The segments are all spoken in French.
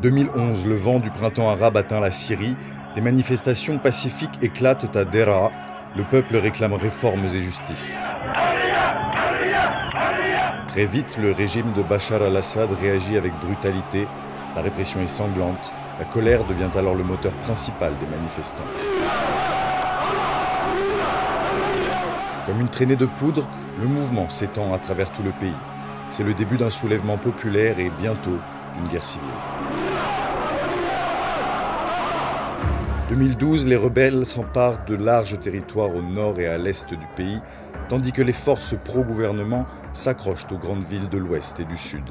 2011, le vent du printemps arabe atteint la Syrie. Des manifestations pacifiques éclatent à Deraa. Le peuple réclame réformes et justice. Très vite, le régime de Bachar al-Assad réagit avec brutalité. La répression est sanglante. La colère devient alors le moteur principal des manifestants. Comme une traînée de poudre, le mouvement s'étend à travers tout le pays. C'est le début d'un soulèvement populaire et bientôt d'une guerre civile. 2012, les rebelles s'emparent de larges territoires au nord et à l'est du pays, tandis que les forces pro-gouvernement s'accrochent aux grandes villes de l'ouest et du sud.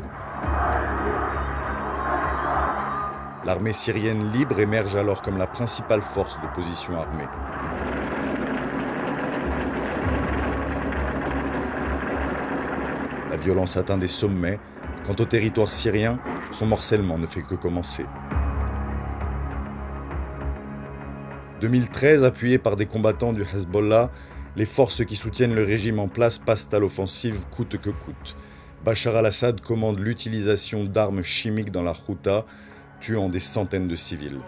L'armée syrienne libre émerge alors comme la principale force d'opposition armée. La violence atteint des sommets. Quant au territoire syrien, son morcellement ne fait que commencer. 2013, appuyés par des combattants du Hezbollah, les forces qui soutiennent le régime en place passent à l'offensive coûte que coûte. Bachar al-Assad commande l'utilisation d'armes chimiques dans la Ghouta, tuant des centaines de civils.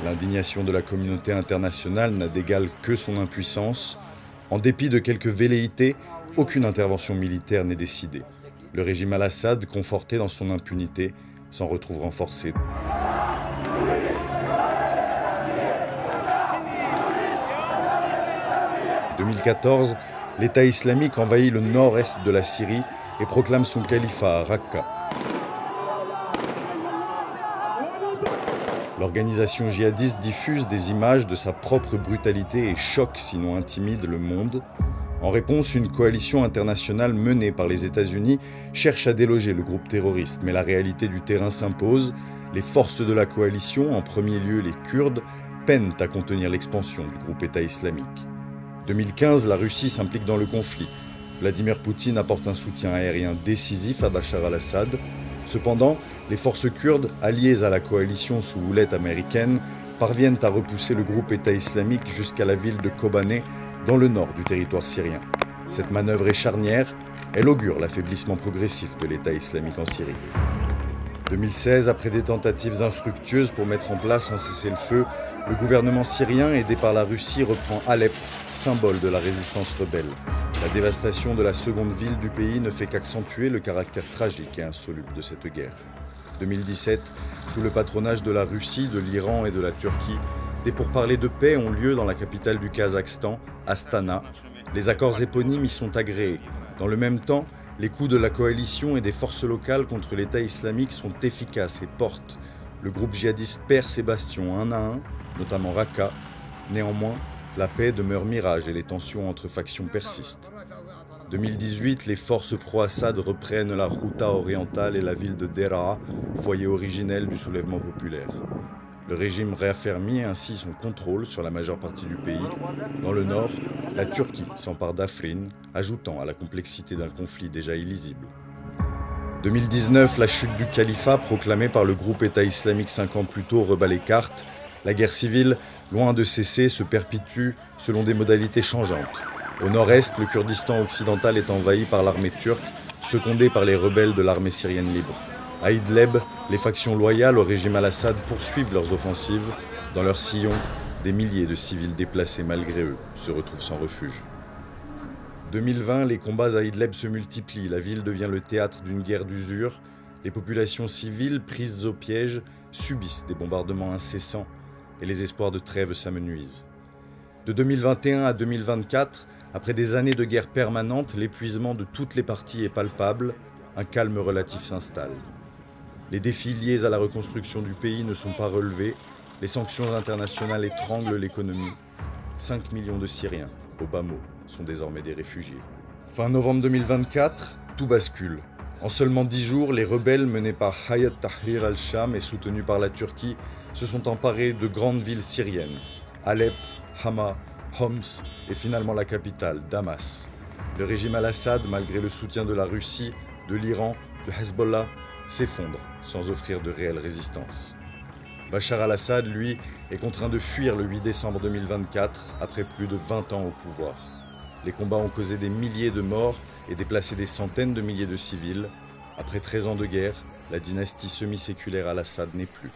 L'indignation de la communauté internationale n'a d'égal que son impuissance. En dépit de quelques velléités, aucune intervention militaire n'est décidée. Le régime al-Assad, conforté dans son impunité, s'en retrouve renforcé. En 2014, l'État islamique envahit le nord-est de la Syrie et proclame son califat à Raqqa. L'organisation djihadiste diffuse des images de sa propre brutalité et choque, sinon intimide, le monde. En réponse, une coalition internationale menée par les États-Unis cherche à déloger le groupe terroriste, mais la réalité du terrain s'impose. Les forces de la coalition, en premier lieu les Kurdes, peinent à contenir l'expansion du groupe État islamique. 2015, la Russie s'implique dans le conflit. Vladimir Poutine apporte un soutien aérien décisif à Bachar al-Assad. Cependant, les forces kurdes, alliées à la coalition sous houlette américaine, parviennent à repousser le groupe État islamique jusqu'à la ville de Kobané, dans le nord du territoire syrien. Cette manœuvre est charnière, elle augure l'affaiblissement progressif de l'État islamique en Syrie. 2016, après des tentatives infructueuses pour mettre en place un cessez-le-feu, le gouvernement syrien, aidé par la Russie, reprend Alep, symbole de la résistance rebelle. La dévastation de la seconde ville du pays ne fait qu'accentuer le caractère tragique et insoluble de cette guerre. 2017, sous le patronage de la Russie, de l'Iran et de la Turquie, des pourparlers de paix ont lieu dans la capitale du Kazakhstan, Astana. Les accords éponymes y sont agréés. Dans le même temps, les coups de la coalition et des forces locales contre l'État islamique sont efficaces et portent. Le groupe djihadiste perd ses bastions un à un, notamment Raqqa. Néanmoins, la paix demeure mirage et les tensions entre factions persistent. 2018, les forces pro-Assad reprennent la Ghouta orientale et la ville de Deraa, foyer originel du soulèvement populaire. Le régime réaffirme ainsi son contrôle sur la majeure partie du pays. Dans le nord, la Turquie s'empare d'Afrin, ajoutant à la complexité d'un conflit déjà illisible. 2019, la chute du califat proclamée par le groupe État islamique 5 ans plus tôt rebat les cartes. La guerre civile, loin de cesser, se perpétue selon des modalités changeantes. Au nord-est, le Kurdistan occidental est envahi par l'armée turque, secondée par les rebelles de l'armée syrienne libre. À Idlib, les factions loyales au régime al-Assad poursuivent leurs offensives. Dans leur sillon, des milliers de civils déplacés malgré eux se retrouvent sans refuge. 2020, les combats à Idlib se multiplient. La ville devient le théâtre d'une guerre d'usure. Les populations civiles, prises au piège, subissent des bombardements incessants et les espoirs de trêve s'amenuisent. De 2021 à 2024, après des années de guerre permanente, l'épuisement de toutes les parties est palpable. Un calme relatif s'installe. Les défis liés à la reconstruction du pays ne sont pas relevés. Les sanctions internationales étranglent l'économie. 5 millions de Syriens, au bas mot, sont désormais des réfugiés. Fin novembre 2024, tout bascule. En seulement 10 jours, les rebelles menés par Hayat Tahrir al-Sham et soutenus par la Turquie se sont emparés de grandes villes syriennes. Alep, Hama, Homs et finalement la capitale, Damas. Le régime al-Assad, malgré le soutien de la Russie, de l'Iran, de Hezbollah, s'effondre sans offrir de réelle résistance. Bachar al-Assad, lui, est contraint de fuir le 8 décembre 2024 après plus de 20 ans au pouvoir. Les combats ont causé des milliers de morts et déplacé des centaines de milliers de civils. Après 13 ans de guerre, La dynastie semi-séculaire Al-Assad n'est plus.